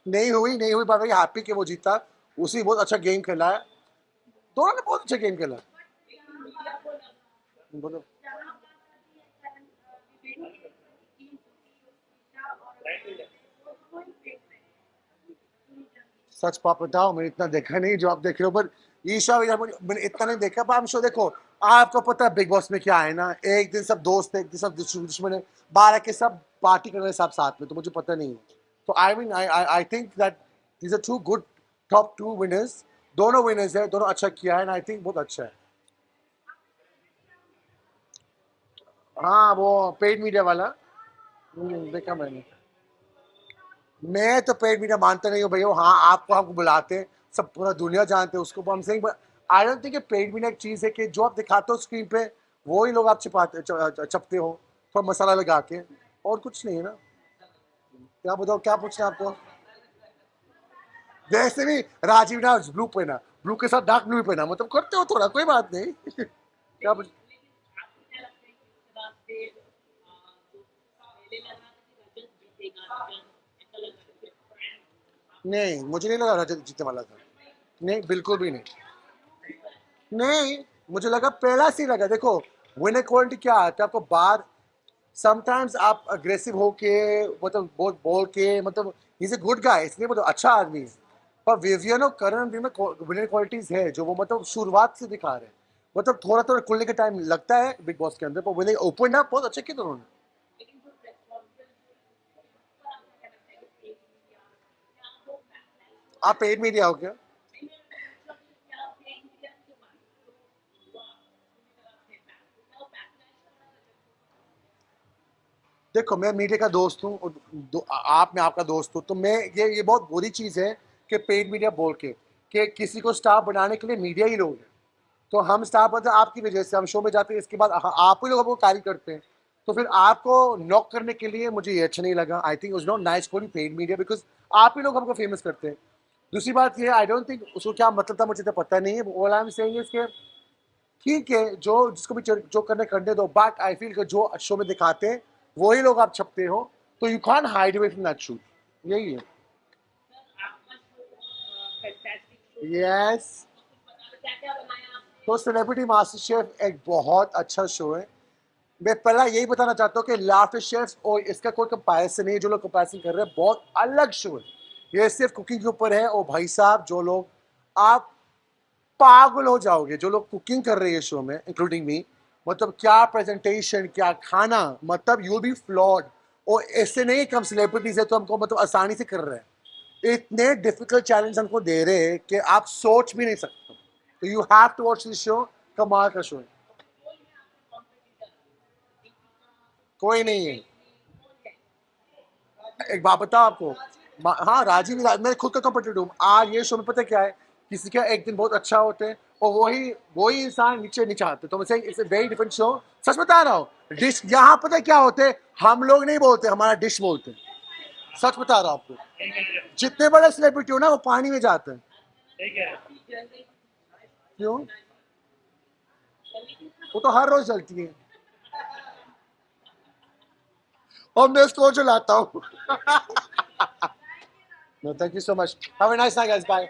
नहीं हुई पर भाई हैप्पी कि वो जीता उसी बहुत अच्छा गेम खेला है दोनों ने बहुत अच्छा गेम खेला बोलो सच पाप बताओ मैंने इतना देखा नहीं जो आप देख रहे हो पर ईशा मैंने इतना नहीं देखा पर हम शो देखो आपको पता है बिग बॉस में क्या है ना एक दिन सब दोस्त है एक दिन सब दुश्मन है 12 के सब पार्टी कर रहे हैं सब साथ में तो मुझे पता नहीं है तो I think that these are 2 good top 2 winners दोनों विनर्स है दोनों अच्छा किया है आई थिंक बहुत अच्छा है हाँ वो पेड मीडिया वाला देखा मैंने मैं तो पेड मीडिया मानता नहीं हूँ भैया हाँ आपको हमको बुलाते हैं सब पूरा दुनिया जानते हैं उसको हम saying I don't think paid media एक चीज़ है कि जो आप दिखाते हो स्क्रीन पे वो ही लोग आप चपते हो थोड़ा मसाला लगा के और कुछ नहीं है ना क्या बताओ क्या पूछना आपको जैसे भी राजीव ना ब्लू पहना ब्लू के साथ डार्क ब्लू पहना मतलब करते हो थोड़ा कोई बात नहीं क्या पूछ नहीं मुझे नहीं लगा रजत जीतने वाला था नहीं बिल्कुल भी नहीं मुझे लगा पहला सी लगा देखो विनर क्वालिटी क्या आता है आपको बाहर समटाइम्स आप अग्रेसिव होके मतलब बहुत बोल के मतलब इज ए गुड गाय इसलिए मतलब अच्छा आदमी है पर विवियन और करण में विनर क्वालिटीज है जो वो मतलब शुरुआत से दिखा रहे हैं मतलब थोड़ा थोड़ा खुलने का टाइम लगता है बिग बॉस के अंदर पर विनर ओपन अप बहुत अच्छे किए उन्होंने आप पेड मीडिया हो क्या देखो मैं मीडिया का दोस्त हूँ आप मैं आपका दोस्त हूँ तो मैं ये बहुत बुरी चीज़ है कि पेड मीडिया बोल के कि किसी को स्टार बनाने के लिए मीडिया ही लोग हैं तो हम स्टार बनते आपकी वजह से हम शो में जाते हैं इसके बाद आप ही लोग हमको कैरी करते हैं तो फिर आपको नॉक करने के लिए मुझे ये अच्छा नहीं लगा I think not nice for paid media because आप ही लोग हमको फेमस करते हैं दूसरी बात ये आई डोंट थिंक उसको क्या मतलब था मुझे तो पता नहीं है all I am saying is के ठीक है जो जिसको भी जो करने दो बट आई फील कि जो शो में दिखाते हैं वही लोग आप छपते हो तो you can't hide away from that truth. यही है. यस. तो सेलिब्रिटी मास्टर शेफ एक बहुत अच्छा शो है. मैं पहला यही बताना चाहता हूँ कि लाफ्टर शेफ और इसका कोई कंपैरिजन नहीं है. जो लोग कंपैरिजन कर रहे हैं बहुत अलग शो है. ये सिर्फ कुकिंग के ऊपर है. और भाई साहब जो लोग, आप पागल हो जाओगे जो लोग कुकिंग कर रहे हैं शो में, इंक्लूडिंग मी. मतलब क्या प्रेजेंटेशन, क्या खाना, मतलब यू बी फ्लॉड. और ऐसे नहीं कि हम सेलिब्रिटीज है तो हमको मतलब आसानी से कर रहे हैं. इतने डिफिकल्ट चैलेंज हमको दे रहे हैं कि आप सोच भी नहीं सकते. तो you have to watch this show. कमाल का शो है. कोई नहीं है. एक बात बताओ आपको. हाँ राजीव, मैं खुद का कॉम्पिटिटिव हूँ. आज ये शो में पता क्या है, किसी का एक दिन बहुत अच्छा होते हैं और वही इंसान नीचे नीचे आते. तो मैं it's a very different show. सच बता रहा हूँ. डिश यहाँ पता क्या होते हैं, हम लोग नहीं बोलते, हमारा डिश बोलते हैं. सच बता रहा हूँ आपको. जितने बड़े सेलिब्रिटी हो ना वो पानी में जाते हैं. ठीक है. क्यों? वो तो हर रोज जलती है और मैं उसको जलाता हूँ. No, thank you so much. Have a nice night, guys. Bye.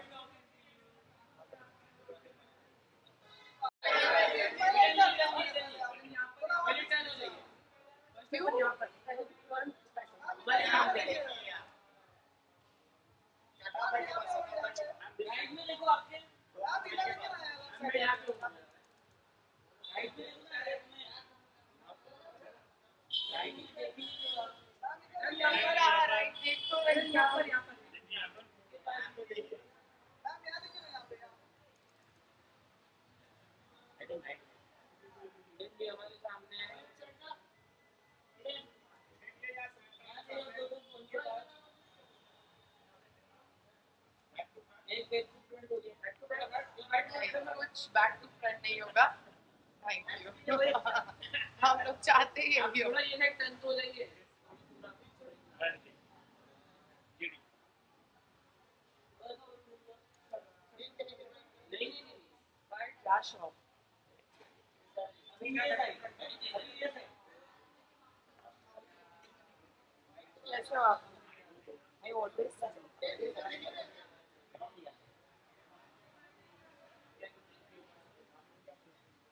कुछ बैक टू फ्रंट नहीं होगा. Thank you. हम लोग चाहते ही यही हो. ये नेक्स्ट टर्न हो जाएंगे. क्या शौक. कैसे हो आप? I always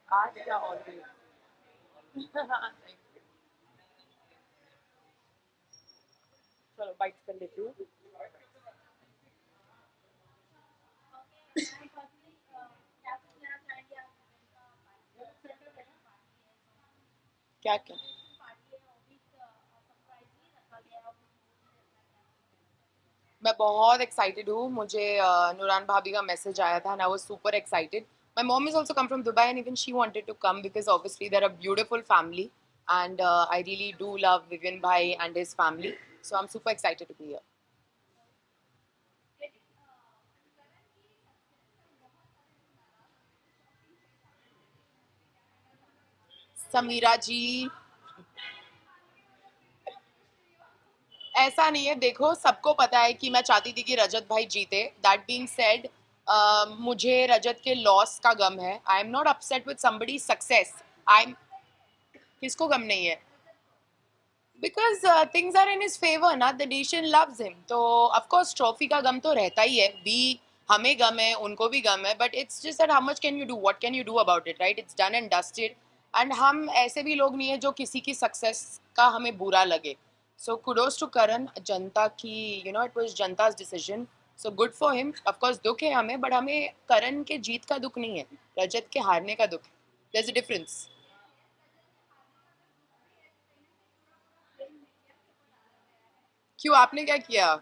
आज क्या ऑलवेज. चलो बाइट कर लेती हूँ. क्या क्या. मैं बहुत एक्साइटेड हूँ. मुझे नूरान भाभी का मैसेज आया था and I was super excited. My mom has also come from Dubai and even she wanted to come because obviously they're a beautiful family and I really do love Vivian Bhai and his family. So I'm super excited to be here. Samira जी, ऐसा नहीं है. देखो सबको पता है कि मैं चाहती थी कि रजत भाई जीते. दैट बीइंग सेड, मुझे रजत के लॉस का गम है. I am not upset with somebody success. I am, किसको गम नहीं है? Because things are in his favour ना. The nation loves him. तो ऑफ कोर्स ट्रॉफी का गम तो रहता ही है. बी हमें गम है, उनको भी गम है. But it's just that how much can you do, what can you do about it, right? It's done and dusted. And हम ऐसे भी लोग नहीं है जो किसी की सक्सेस का हमें बुरा लगे. So kudos to Karan. जनता की, you know, it was जनता's decision. So good for him. Of course दुख है हमें, but हमें करण के जीत का दुख नहीं है, रजत के हारने का दुख. There's a difference. क्यों, आपने क्या किया?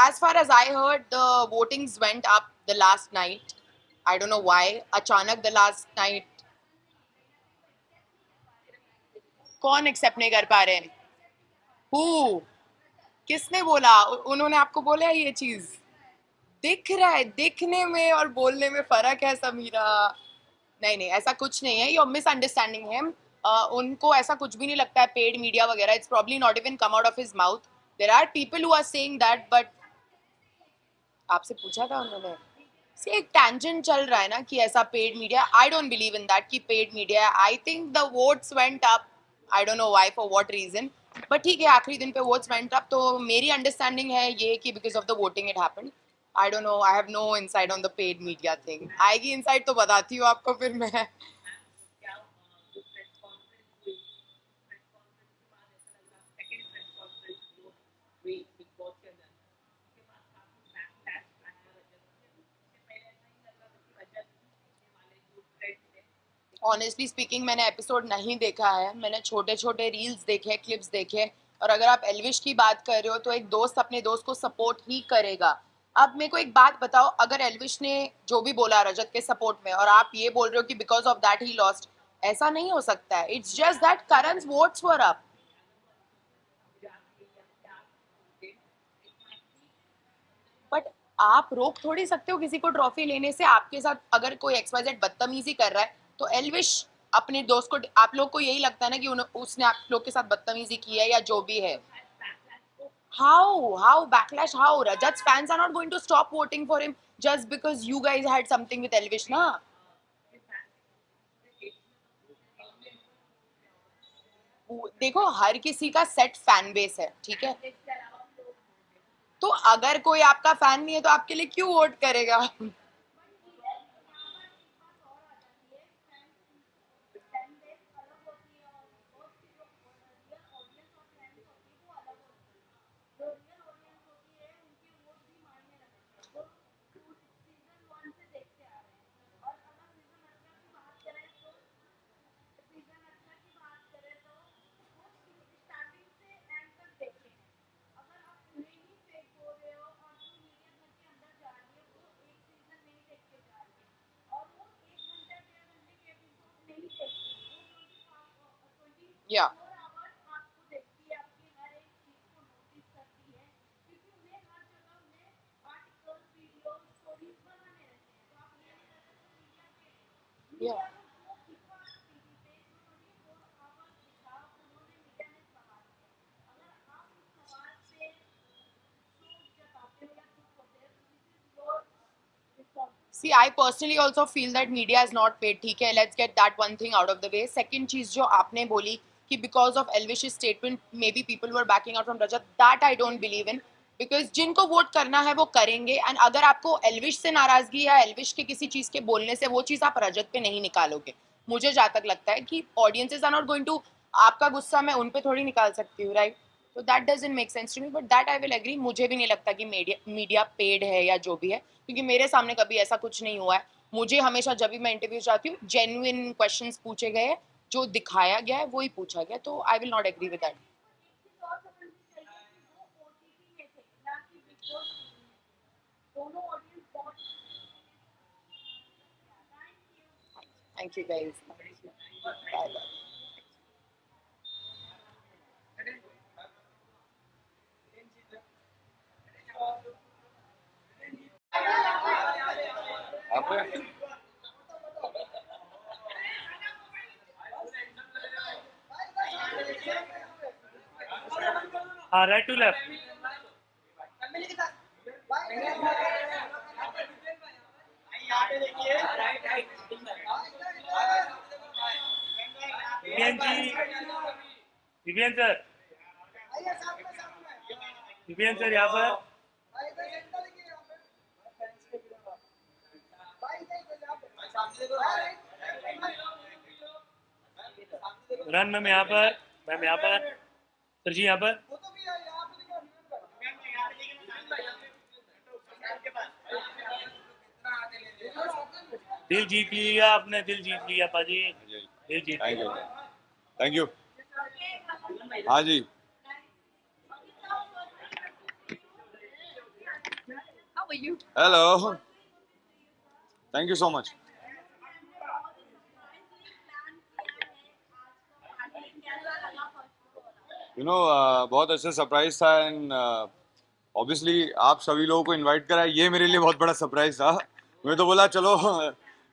As far as I heard, the votings went up the last night. I don't know why. अचानक the last night. कौन एक्सेप्ट नहीं कर पा रहे हैं? Who? किसने बोला? उन्होंने आपको बोला है ये चीज? दिख रहा है, दिखने में और बोलने में फर्क है समीरा. नहीं नहीं, ऐसा कुछ नहीं है. You're misunderstanding him. उनको ऐसा कुछ भी नहीं लगता है पेड मीडिया वगैरह. It's probably not even come out of his mouth. There are people who are saying that, but आपसे पूछा था उन्होंने. See, एक tangent चल रहा है ना कि ऐसा paid media. I don't believe in that कि paid media है. I think the votes went up. I don't know why, for what reason. But ठीक है, आखिरी दिन पे votes went up. तो मेरी understanding है ये कि because of the voting it happened. I don't know. I have no insight on the paid media thing. आएगी insight तो बताती हूँ आपको फिर मैं. ऑनेस्टली स्पीकिंग मैंने एपिसोड नहीं देखा है. मैंने छोटे छोटे रील्स देखे, क्लिप्स देखे. और अगर आप एल्विश की बात कर रहे हो तो एक दोस्त अपने दोस्त को सपोर्ट ही करेगा. अब मेरे को एक बात बताओ, अगर एल्विश ने जो भी बोला रजत के सपोर्ट में और आप ये बोल रहे हो कि because of that he lost, ऐसा नहीं हो सकता है. It's just that Karan's votes were up. But आप रोक थोड़ी सकते हो किसी को ट्रॉफी लेने से. आपके साथ अगर कोई XYZ बदतमीजी कर रहा है तो एल्विश अपने दोस्त को, आप लोग को यही लगता है ना कि उसने आप लोग के साथ बदतमीजी की है या जो भी है. How backlash? How Rajat's fans are not going to stop voting for him just because you guys had something with Elvish, ना? देखो, हर किसी का सेट फैन बेस है, ठीक है. तो अगर कोई आपका फैन नहीं है तो आपके लिए क्यों वोट करेगा? Yeah. Yeah. See, I personally also feel that media is not paid. ठीक है, let's get that one thing out of the way. Second चीज जो आपने बोली कि because of Elvish's statement, maybe people were backing out from Rajat. That I don't believe in. Because जिनको vote करना है वो करेंगे. एंड अगर आपको एल्विश से नाराजगी या एल्विश के किसी चीज के बोलने से, वो चीज आप रजत पे नहीं निकालोगे. मुझे जहाँ तक लगता है कि audiences are not going to, आपका गुस्सा मैं उन पे थोड़ी निकाल सकती हूँ, राइट? तो that doesn't make sense to me. But that I will agree. मुझे भी नहीं लगता कि मीडिया पेड है या जो भी है, क्योंकि मेरे सामने कभी ऐसा कुछ नहीं हुआ है. मुझे हमेशा जब भी मैं इंटरव्यू जाती हूँ, जेन्युइन क्वेश्चंस पूछे गए, जो दिखाया गया है वो ही पूछा गया. तो I will not agree with that. Thank you guys. Bye bye. Right to left. Vivian sir यहाँ पर. रन मैम यहाँ पर, मैम यहाँ पर, सर जी यहाँ पर. दिल जीत लिया आपने, दिल जीत लिया पाजी, दिल जीत लिया. Thank you. हाँ जी. How are you? Hello. Thank you so much. बहुत अच्छा सरप्राइज था. एंड ऑब्वियसली आप सभी लोगों को इनवाइट करा, ये मेरे लिए बहुत बड़ा सरप्राइज था. मैं तो बोला चलो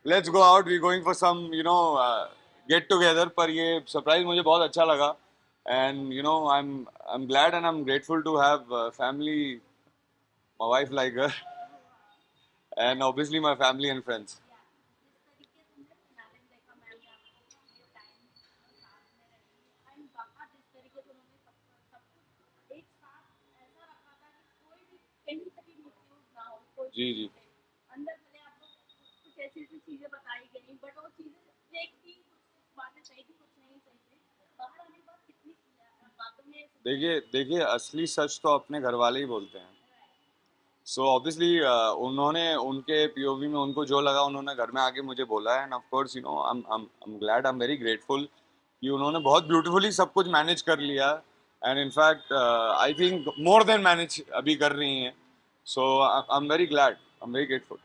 let's go out, we going for some get together. पर ये सरप्राइज मुझे बहुत अच्छा लगा. And I am glad and I am grateful to have family, my wife like her. and obviously my family and friends. जी जी अंदर भले आपको कुछ ऐसी ऐसी चीजें बताई गई बट वो चीजें एक थी कुछ बातें सही थी कुछ नहीं सही थी बाहर आने के बाद कितनी बातों में देखिए देखिए असली सच तो अपने घर वाले ही बोलते हैं. सो ऑब्वियसली उन्होंने उनके पीओवी में उनको जो लगा उन्होंने घर में आके मुझे बोला है. And of course you know I am glad, I am very grateful कि उन्होंने बहुत ब्यूटीफुली सब कुछ मैनेज कर लिया. And in fact I think more than manage अभी कर रही हैं. So I am very glad, I am very grateful.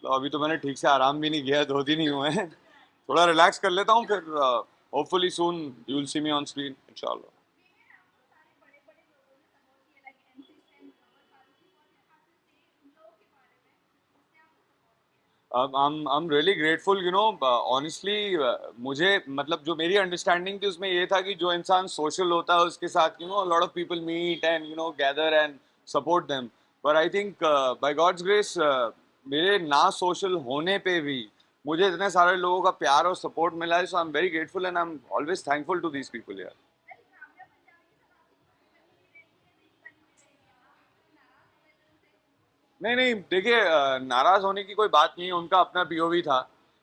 तो अभी तो मैंने ठीक से आराम भी नहीं किया है, 2 दिन ही हुए हैं. थोड़ा रिलैक्स कर लेता हूँ, फिर hopefully soon you will see me on screen इंशाल्लाह. I'm really grateful, you know, honestly, मुझे मतलब जो मेरी अंडरस्टैंडिंग थी उसमें ये था कि जो इंसान सोशल होता है उसके साथ you know lot of people meet and you know gather and support them. पर I think by God's grace मेरे ना सोशल होने पे भी मुझे इतने सारे लोगों का प्यार और सपोर्ट मिला है. So I am very grateful and I am always thankful to these people यार. नहीं नहीं देखिए नाराज होने की कोई बात नहीं है. उनका अपना पीओवी था,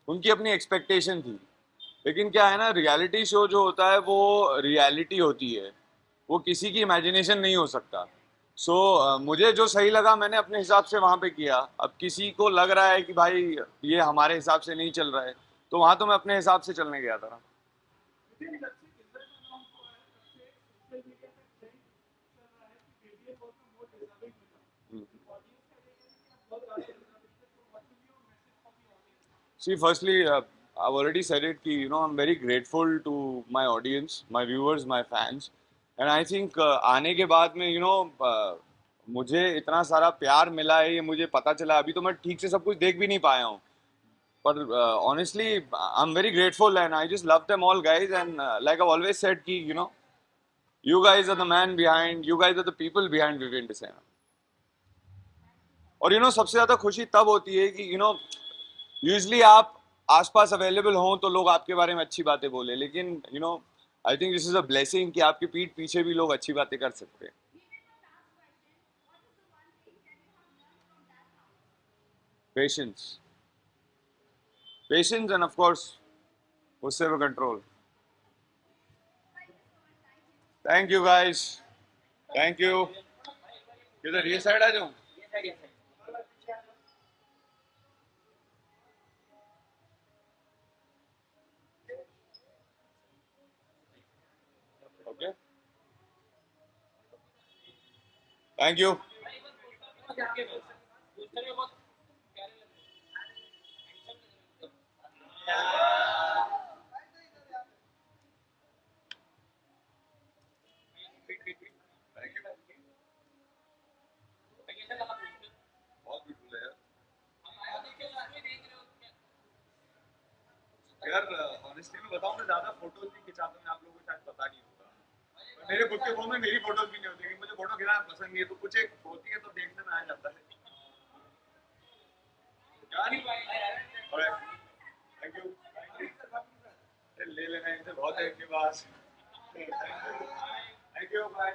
उनकी अपनी एक्सपेक्टेशन थी. लेकिन क्या है ना, रियलिटी शो जो होता है वो रियलिटी होती है, वो किसी की इमेजिनेशन नहीं हो सकता. सो मुझे जो सही लगा मैंने अपने हिसाब से वहाँ पे किया. अब किसी को लग रहा है कि भाई ये हमारे हिसाब से नहीं चल रहा है, तो वहाँ तो मैं अपने हिसाब से चलने गया था ना. See, firstly, I've already said it. कि you know, I'm very grateful to my audience, my viewers, my fans, and I think आने के बाद में you know मुझे इतना सारा प्यार मिला है, ये मुझे पता चला. अभी तो मैं ठीक से सब कुछ देख भी नहीं पाया हूँ. पर honestly, I'm very grateful and I just love them all, guys. And like I've always said, कि you know, you guys are the man behind, you guys are the people behind Vivian Desena. और you know, सबसे ज़्यादा खुशी तब होती है कि you know, usually आप आसपास अवेलेबल हों तो लोग आपके बारे में अच्छी बातें बोले. लेकिन you know I think this is a blessing कि आपकी पीठ पीछे भी लोग अच्छी बातें कर सकते हैं. Patience, patience and of course उससे वो control. Thank you guys, thank you. किधर ये साइड आ जाऊं? Okay. Thank you. बहुत beautiful है यार. ऑनेस्टली मैं बताऊं, मैं ज्यादा फोटोज नहीं खिंचाता हूं, आप लोगों को शायद पता नहीं होगा. मेरे खुद के फोन में मेरी फोटोज भी नहीं होती. मुझे फोटो खिंचाना पसंद नहीं है, तो कुछ एक होती है तो देखने में आ जाता है. क्या नहीं भाई. Thank you. ले लेना इनसे, बहुत है इनके पास. Thank you. बाय.